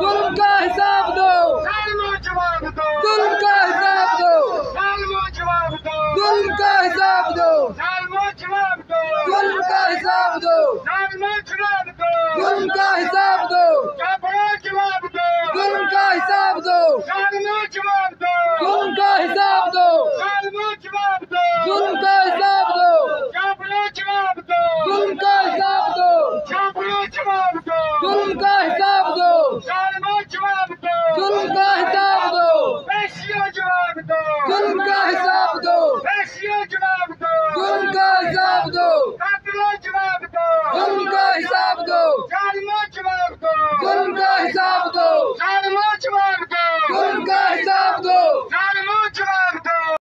जुल्म का हिसाब दो, जवाब दो, जुल्म का हिसाब दो, जवाब दो, जुल्म का हिसाब दो, जवाब दो, जुल्म का हिसाब दो, जवाब दो, जुल्म का हिसाब दो, जवाब दो, जुल्म का हिसाब दो, जवाब दो, जुल्म का हिसाब दो, जवाब दो, जुल्म का हिसाब दो, जवाब दो, जुल्म का हिसाब दो, जवाब दो, जुल्म का हिसाब दो, जवाब दो, जुल्म का हिसाब दो, जवाब दो, जुल्म का हिसाब दो, जवाब दो, जुल्म का हिसाब दो, जवाब दो, जुल्म का हिसाब दो, जवाब दो, जुल्म का हिसाब दो, जवाब